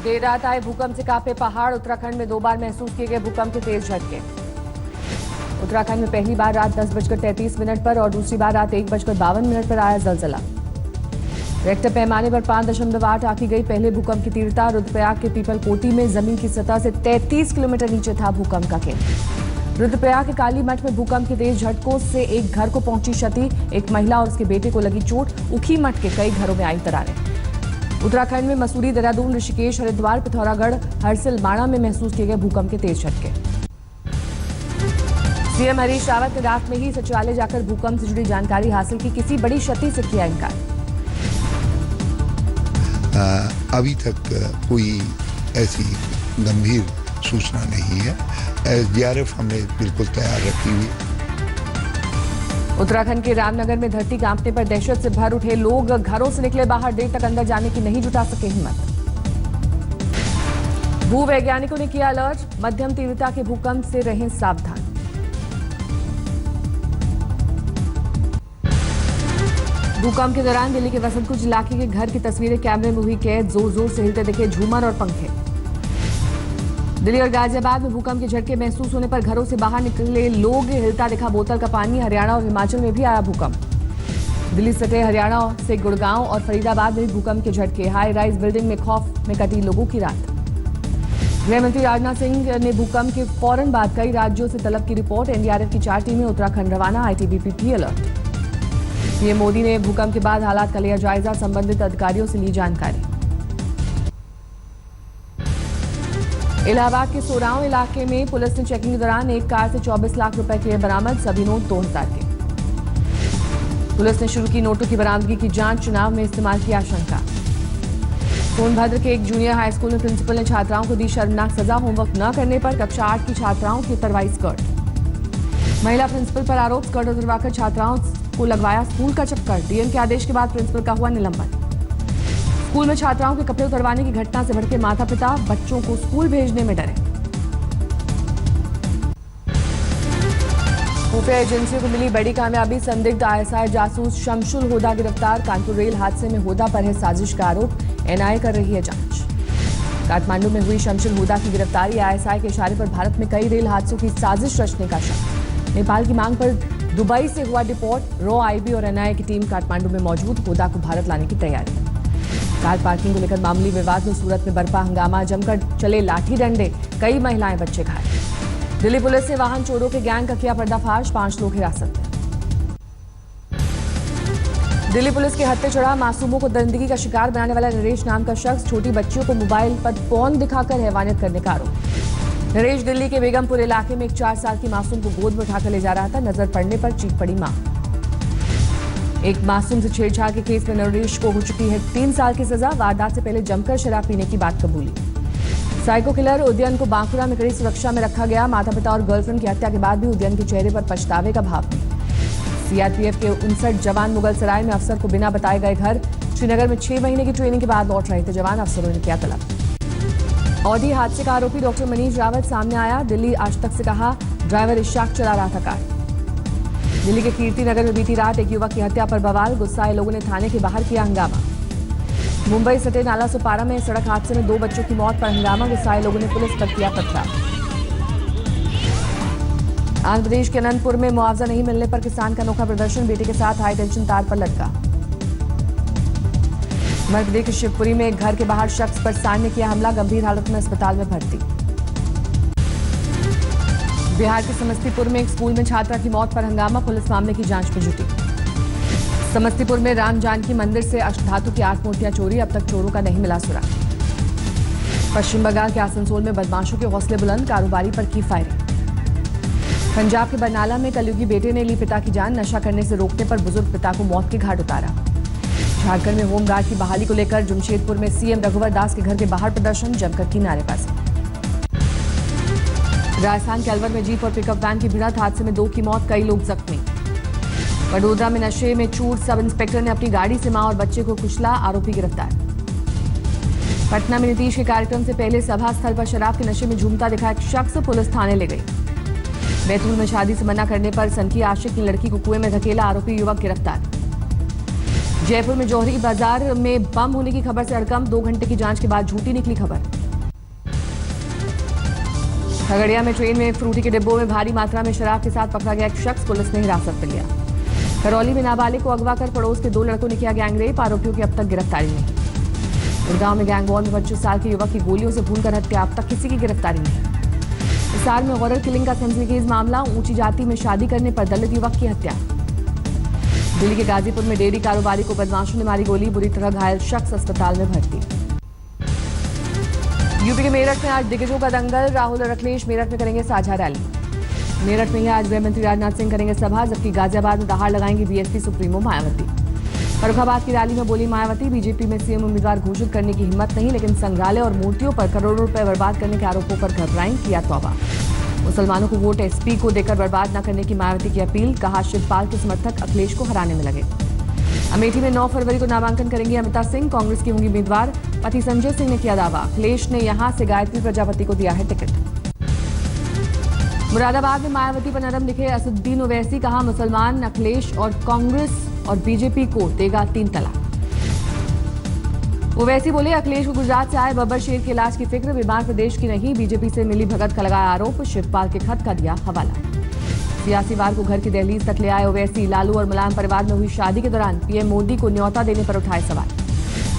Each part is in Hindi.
देर रात आए भूकंप से कांपे पहाड़। उत्तराखंड में 2 बार महसूस किए गए भूकंप के तेज झटके। उत्तराखंड में पहली बार रात 10:33 पर और दूसरी बार रात 1:52 पर आया जलजला। रेक्टर पैमाने पर 5.8 आंकी गई पहले भूकंप की तीव्रता। रुद्रप्रयाग के पीपल कोटी में जमीन की सतह से 33 किलोमीटर नीचे था भूकंप का केंद्र। रुद्रप्रयाग के काली मठ में भूकंप के तेज झटकों से एक घर को पहुंची क्षति। एक महिला और उसके बेटे को लगी चोट। उखी मठ के कई घरों में आई दरारें। उत्तराखंड में मसूरी, देहरादून, ऋषिकेश, हरिद्वार, पिथौरागढ़, हरसिल, माणा में महसूस किए गए भूकंप के तेज झटके। सीएम हरीश रावत ने रात में ही सचिवालय जाकर भूकंप से जुड़ी जानकारी हासिल की। किसी बड़ी क्षति से किया इनकार। अभी तक कोई ऐसी गंभीर सूचना नहीं है। एसडीआरएफ हमने बिल्कुल तैयार रखी हुई। उत्तराखंड के रामनगर में धरती कांपने पर दहशत से भर उठे लोग। घरों से निकले बाहर, देर तक अंदर जाने की नहीं जुटा सके हिम्मत। भूवैज्ञानिकों ने किया अलर्ट। मध्यम तीव्रता के भूकंप से रहें सावधान। भूकंप के दौरान दिल्ली के वसंतकुंज इलाके के घर की तस्वीरें कैमरे में हुई कैद। जोर जोर से हिलते दिखे झूमर और पंखे। दिल्ली और गाजियाबाद में भूकंप के झटके महसूस होने पर घरों से बाहर निकले लोग। हिलता दिखा बोतल का पानी। हरियाणा और हिमाचल में भी आया भूकंप। दिल्ली सटे हरियाणा से गुड़गांव और फरीदाबाद में भी भूकंप के झटके। हाई राइज बिल्डिंग में खौफ में कटी लोगों की रात। गृहमंत्री राजनाथ सिंह ने भूकंप के फौरन बाद कई राज्यों से तलब की रिपोर्ट। एनडीआरएफ की 4 टीमें उत्तराखंड रवाना। आईटीबीपी भी अलर्ट। पीएम मोदी ने भूकंप के बाद हालात का लिया जायजा। संबंधित अधिकारियों से ली जानकारी। इलाहाबाद के सोरांव इलाके में पुलिस ने चेकिंग के दौरान एक कार से 24 लाख रुपए किए बरामद। सभी नोट 2000 के। पुलिस ने शुरू की नोटों की बरामदगी की जांच। चुनाव में इस्तेमाल की आशंका। सोनभद्र के एक जूनियर हाई स्कूल में प्रिंसिपल ने छात्राओं को दी शर्मनाक सजा। होमवर्क न करने पर कक्षा 8 की छात्राओं की उतरवाई स्कर्ट। महिला प्रिंसिपल पर आरोप। स्कर्ट उतरवाकर छात्राओं को लगवाया स्कूल का चक्कर। डीएम के आदेश के बाद प्रिंसिपल का हुआ निलंबन। स्कूल में छात्राओं के कपड़े उतरवाने की घटना से भड़के माता पिता। बच्चों को स्कूल भेजने में डरे। खुफिया एजेंसियों को मिली बड़ी कामयाबी। संदिग्ध आईएसआई जासूस शमशुल होदा गिरफ्तार। कानपुर रेल हादसे में होदा पर है साजिश का आरोप। एनआईए कर रही है जांच। काठमांडू में हुई शमशुल होदा की गिरफ्तारी। आईएसआई के इशारे पर भारत में कई रेल हादसों की साजिश रचने का शक। नेपाल की मांग पर दुबई से हुआ डिपोर्ट। रॉ, आईबी और एनआईए की टीम काठमांडू में मौजूद। होदा को भारत लाने की तैयारी। कार पार्किंग को लेकर मामूली विवाद में सूरत में बरपा हंगामा। जमकर चले लाठी डंडे। कई महिलाएं, बच्चे घायल। दिल्ली पुलिस ने वाहन चोरों के गैंग का किया पर्दाफाश। 5 लोग हिरासत में। दिल्ली पुलिस के हत्थे चढ़ा मासूमों को दरिंदगी का शिकार बनाने वाला नरेश नाम का शख्स। छोटी बच्चियों को मोबाइल पर पोर्न दिखाकर हैवानियत करने का आरोप। नरेश दिल्ली के बेगमपुर इलाके में एक 4 साल की मासूम को गोद में उठाकर ले जा रहा था। नजर पड़ने पर चीख पड़ी मां। एक मासूम से छेड़छाड़ के केस में नरेश को हो चुकी है 3 साल की सजा। वारदात से पहले जमकर शराब पीने की बात कबूली। साइको किलर उद्यन को बांकुरा में कड़ी सुरक्षा में रखा गया। माता पिता और गर्लफ्रेंड की हत्या के बाद भी उद्यन के चेहरे पर पछतावे का भाव नहीं। सीआरपीएफ के 59 जवान मुगलसराय में अफसर को बिना बताए गए घर। श्रीनगर में 6 महीने की ट्रेनिंग के बाद लौट रहे थे जवान। अफसरों ने किया तलब। ऑडी हादसे का आरोपी डॉक्टर मनीष रावत सामने आया। दिल्ली आज तक से कहा ड्राइवर इशाक चला रहा था कार। दिल्ली के कीर्ति नगर में बीती रात एक युवक की हत्या पर बवाल। गुस्साए लोगों ने थाने के बाहर किया हंगामा। मुंबई सटे नाला सुपारा में सड़क हादसे में 2 बच्चों की मौत पर हंगामा। गुस्साए लोगों ने पुलिस पर किया पथराव। आंध्र प्रदेश के अनंतपुर में मुआवजा नहीं मिलने पर किसान का अनोखा प्रदर्शन। बेटे के साथ हाई टेंशन तार पर लटका। मध्य प्रदेश के शिवपुरी में एक घर के बाहर शख्स पर सांड ने किया हमला। गंभीर हालत में अस्पताल में भर्ती। बिहार के समस्तीपुर में एक स्कूल में छात्रा की मौत पर हंगामा। पुलिस मामले की जांच में जुटी। समस्तीपुर में राम जानकी मंदिर से अष्टधातु की 8 मूर्तियां चोरी। अब तक चोरों का नहीं मिला सुराग। पश्चिम बंगाल के आसनसोल में बदमाशों के हौसले बुलंद। कारोबारी पर की फायरिंग। पंजाब के बरनाला में कलयुगी बेटे ने ली पिता की जान। नशा करने से रोकने पर बुजुर्ग पिता को मौत के घाट उतारा। झारखंड में होमगार्ड की बहाली को लेकर जमशेदपुर में सीएम रघुवर दास के घर के बाहर प्रदर्शन। जमकर की नारेबाजी। राजस्थान के अलवर में जीप और पिकअप वैन की भिड़ंत। हादसे में 2 की मौत, कई लोग जख्मी। वडोदरा में नशे में चूर। सब इंस्पेक्टर ने अपनी गाड़ी से मां और बच्चे को कुचला। आरोपी गिरफ्तार। पटना में नीतीश के कार्यक्रम से पहले सभा स्थल पर शराब के नशे में झूमता दिखा एक शख्स। पुलिस थाने ले गई। बैतूल में शादी से मना करने पर सनकी आशिक की लड़की को कुएं में धकेला। आरोपी युवक गिरफ्तार। जयपुर में जौहरी बाजार में बम होने की खबर से हड़कंप। 2 घंटे की जांच के बाद झूठी निकली खबर। खगड़िया में ट्रेन में फ्रूटी के डिब्बों में भारी मात्रा में शराब के साथ पकड़ा गया एक शख्स, पुलिस ने हिरासत में लिया। करौली में नाबालिग को अगवा कर पड़ोस के 2 लड़कों ने किया गैंगरेप, आरोपियों की अब तक गिरफ्तारी नहीं। गुड़गांव में गैंग वॉर में 25 साल के युवक की गोलियों से भूनकर हत्या, अब तक किसी की गिरफ्तारी नहीं। हिसार में गौरर किलिंग का सेंसिटिव मामला, ऊंची जाति में शादी करने पर दलित युवक की हत्या। दिल्ली के गाजीपुर में डेयरी कारोबारी को बदमाशों ने मारी गोली, बुरी तरह घायल शख्स अस्पताल में भर्ती। यूपी के मेरठ में आज दिग्गजों का दंगल, राहुल और अखिलेश मेरठ में करेंगे साझा रैली। मेरठ में ही आज गृह मंत्री राजनाथ सिंह करेंगे सभा, जबकि गाजियाबाद में दहाड़ लगाएंगी बीएसपी सुप्रीमो मायावती। फर्रुखाबाद की रैली में बोली मायावती, बीजेपी में सीएम उम्मीदवार घोषित करने की हिम्मत नहीं, लेकिन संग्रहालय और मूर्तियों पर करोड़ों रुपए बर्बाद करने के आरोपों पर घबराई, किया तौबा। मुसलमानों को वोट एसपी को देकर बर्बाद न करने की मायावती की अपील, कहा शिवपाल के समर्थक अखिलेश को हराने में लगे। अमेठी में 9 फरवरी को नामांकन करेंगी अमिता सिंह, कांग्रेस की होंगी उम्मीदवार। पति संजय सिंह ने किया दावा, अखिलेश ने यहां से गायत्री प्रजापति को दिया है टिकट। मुरादाबाद में मायावती पर नरम दिखे असदुद्दीन ओवैसी, कहा मुसलमान अखिलेश और कांग्रेस और बीजेपी को देगा 3 तलाक। ओवैसी बोले, अखिलेश को गुजरात से आए बब्बर शेर के इलाज की फिक्र, बीमार प्रदेश की नहीं, बीजेपी से मिली भगत का लगाया आरोप, शिवपाल के खत का दिया हवाला। सियासी वार को घर की दहलीज तक ले आए ओवैसी, लालू और मुलायम परिवार में हुई शादी के दौरान पीएम मोदी को न्योता देने पर उठाए सवाल।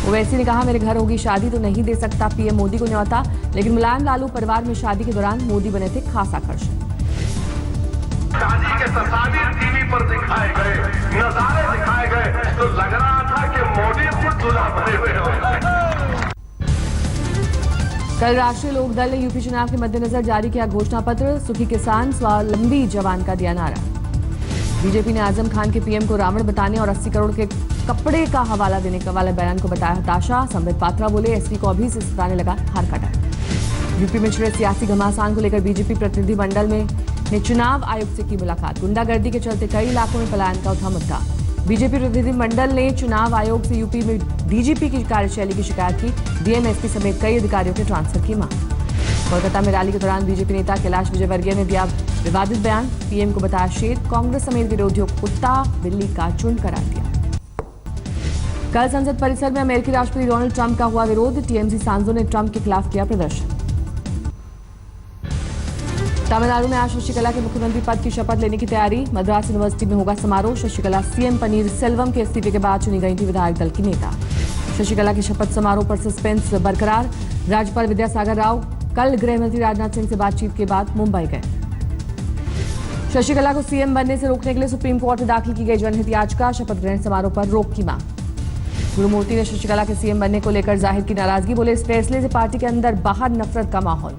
ओवैसी ने कहा, मेरे घर होगी शादी तो नहीं दे सकता पीएम मोदी को न्योता, लेकिन मुलायम लालू परिवार में शादी के दौरान मोदी बने थे खास आकर्षण। शादी के तस्वीर टीवी पर दिखाए गए, नजारे दिखाए गए, तो लग रहा था कि मोदी खुद दूल्हा बने हुए हैं। कल राष्ट्रीय लोक दल ने यूपी चुनाव के मद्देनजर जारी किया घोषणा पत्र, सुखी किसान स्वावलंबी जवान का दिया नारा। बीजेपी ने आजम खान के पीएम को रावण बताने और 80 करोड़ के कपड़े का हवाला देने का वाले बयान को बताया हताशा। संबित पात्रा बोले, एसपी को अभी से सताने लगा हार का डर। यूपी में छिड़े सियासी घमासान को लेकर बीजेपी प्रतिनिधिमंडल ने चुनाव आयोग से की मुलाकात, गुंडागर्दी के चलते कई इलाकों में पलायन का उठा मुद्दा। बीजेपी प्रतिनिधिमंडल ने चुनाव आयोग से यूपी में डीजीपी की कार्यशैली की शिकायत की, डीएम एसपी समेत कई अधिकारियों के ट्रांसफर की मांग। कोलकाता में रैली के दौरान बीजेपी नेता कैलाश विजयवर्गीय ने दिया विवादित बयान, पीएम को बताया शेर, कांग्रेस समेत विरोधियों को कुत्ता बिल्ली का झुंड करार दिया। कल संसद परिसर में अमेरिकी राष्ट्रपति डोनाल्ड ट्रंप का हुआ विरोध, टीएमसी सांसदों ने ट्रंप के खिलाफ किया प्रदर्शन। तमिलनाडु में आज शशिकला के मुख्यमंत्री पद की शपथ लेने की तैयारी, मद्रास यूनिवर्सिटी में होगा समारोह। शशिकला सीएम पनीर सेल्वम के इस्तीफे के बाद चुनी गई थी विधायक दल की नेता। शशिकला के शपथ समारोह पर सस्पेंस बरकरार, राज्यपाल विद्यासागर राव कल गृह मंत्री राजनाथ सिंह से बातचीत के बाद मुंबई गए। शशिकला को सीएम बनने से रोकने के लिए सुप्रीम कोर्ट में दाखिल की गई जनहित याचिका, शपथ ग्रहण समारोह पर रोक की मांग। गुरुमूर्ति ने शशिकला के सीएम बनने को लेकर जाहिर की नाराजगी, बोले इस फैसले से पार्टी के अंदर बाहर नफरत का माहौल।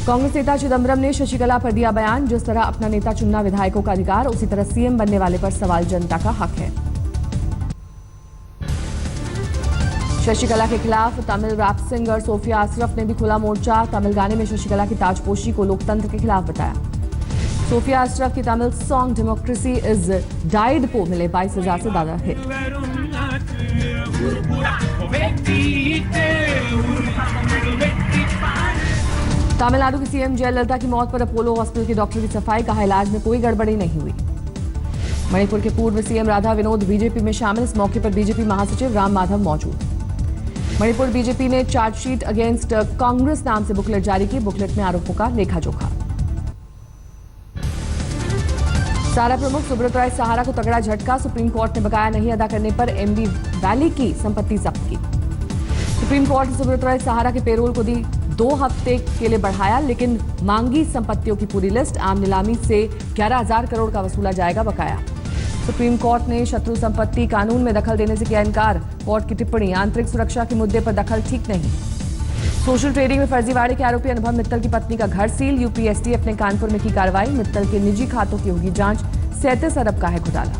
कांग्रेस नेता चिदम्बरम ने शशिकला पर दिया बयान, जिस तरह अपना नेता चुनना विधायकों का अधिकार, उसी तरह सीएम बनने वाले पर सवाल जनता का हक है। शशिकला के खिलाफ तमिल रैप सिंगर सोफिया अशरफ ने भी खुला मोर्चा, तमिल गाने में शशिकला की ताजपोशी को लोकतंत्र के खिलाफ बताया। सोफिया अशरफ की Tamil song democracy is died को मिले 22,000 से ज्यादा हिट। तमिलनाडु की सीएम जयललिता की मौत पर अपोलो हॉस्पिटल के डॉक्टर की सफाई, कहा इलाज में कोई गड़बड़ी नहीं हुई। मणिपुर के पूर्व सीएम राधा विनोद बीजेपी में शामिल, इस मौके पर बीजेपी महासचिव राम माधव मौजूद। मणिपुर बीजेपी ने चार्जशीट अगेंस्ट कांग्रेस नाम से बुकलेट जारी की, बुकलेट में आरोपों का लेखा-जोखा। सारा प्रमुख सुब्रत राय सहारा को तगड़ा झटका, सुप्रीम कोर्ट ने बकाया नहीं अदा करने पर एमबी वैली की संपत्ति जब्त की। सुप्रीम कोर्ट ने सुब्रत राय सहारा के पेरोल को दी 2 हफ्ते के लिए बढ़ाया, लेकिन मांगी संपत्तियों की पूरी लिस्ट, आम नीलामी से 11,000 करोड़ का वसूला जाएगा बकाया। सुप्रीम कोर्ट ने शत्रु संपत्ति कानून में दखल देने से किया इनकार, कोर्ट की टिप्पणी, आंतरिक सुरक्षा के मुद्दे पर दखल ठीक नहीं। सोशल ट्रेडिंग में फर्जीवाड़े के आरोपी अनुभव मित्तल की पत्नी का घर सील, यूपी एसटीएफ ने कानपुर में की कार्रवाई, मित्तल के निजी खातों की होगी जांच, 37 अरब का है घोटाला।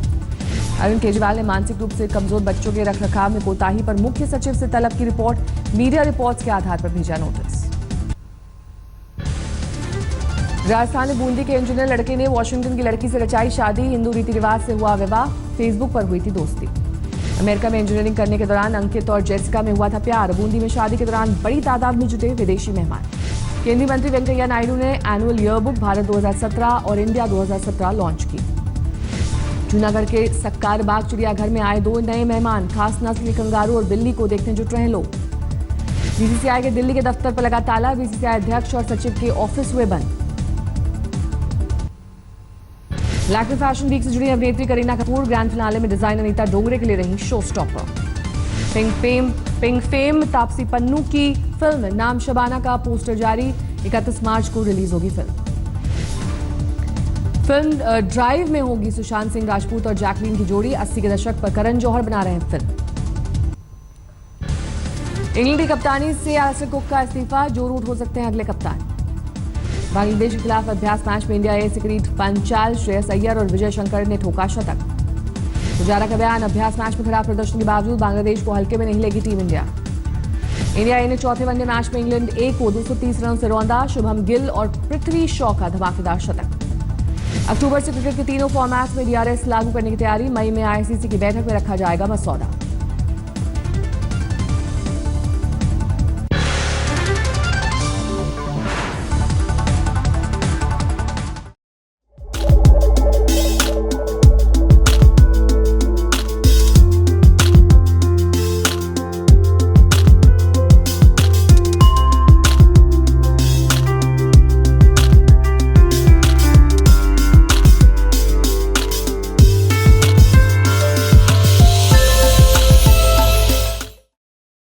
अरविंद केजरीवाल ने मानसिक रूप से कमजोर बच्चों के रखरखाव में कोताही पर मुख्य सचिव से तलब की रिपोर्ट, मीडिया रिपोर्ट्स के आधार पर भेजा नोटिस। राजस्थान में बूंदी के इंजीनियर लड़के ने वॉशिंगटन की लड़की से रचाई शादी, हिंदू रीति रिवाज से हुआ विवाह, फेसबुक पर हुई थी दोस्ती। अमेरिका में इंजीनियरिंग करने के दौरान अंकित और जेसिका में हुआ था प्यार, बूंदी में शादी के दौरान बड़ी तादाद में जुटे विदेशी मेहमान। केंद्रीय मंत्री वेंकैया नायडू ने एनुअल ईयरबुक भारत 2017 और इंडिया 2017 लॉन्च की। जूनागढ़ के सक्कार बाग चिड़ियाघर में आए 2 नए मेहमान, खास नस्ल के कंगारू और बिल्ली को देखने जुट रहे लोग। बीसीसीआई के दिल्ली के दफ्तर पर लगा ताला, बीसीसीआई अध्यक्ष और सचिव के ऑफिस हुए बंद। लैक्मे फैशन वीक से जुड़ी अभिनेत्री करीना कपूर ग्रैंड फिनाले में डिजाइनर नीता डोंगरे के लिए रही show stopper. Pink fame Taapsee Pannu की फिल्म नाम शबाना का पोस्टर जारी, 31 मार्च को रिलीज होगी फिल्म ड्राइव में होगी सुशांत सिंह राजपूत और जैकलीन की जोड़ी। 80 के दशक पर करण जौहर बना रहे हैं फिल्म। इंग्लैंड की कप्तानी से एलिसन कुक का इस्तीफा, जो रूट हो सकते हैं अगले कप्तान। बांग्लादेश के खिलाफ अभ्यास मैच में इंडिया ए सिकरीट पंचाल, श्रेयस अय्यर और विजय शंकर ने ठोका शतक। पुजारा का बयान, अभ्यास मैच में खराब प्रदर्शन के बावजूद बांग्लादेश को हल्के में नहीं लेगी टीम इंडिया। इंडिया ए ने चौथे वनडे मैच में इंग्लैंड ए को 230 रन से रौंदा, शुभम गिल और पृथ्वी शॉ का धमाकेदार शतक। अक्टूबर से क्रिकेट के तीनों फॉर्मेट में डीआरएस लागू करने की तैयारी, मई में आईसीसी की बैठक में रखा जाएगा मसौदा।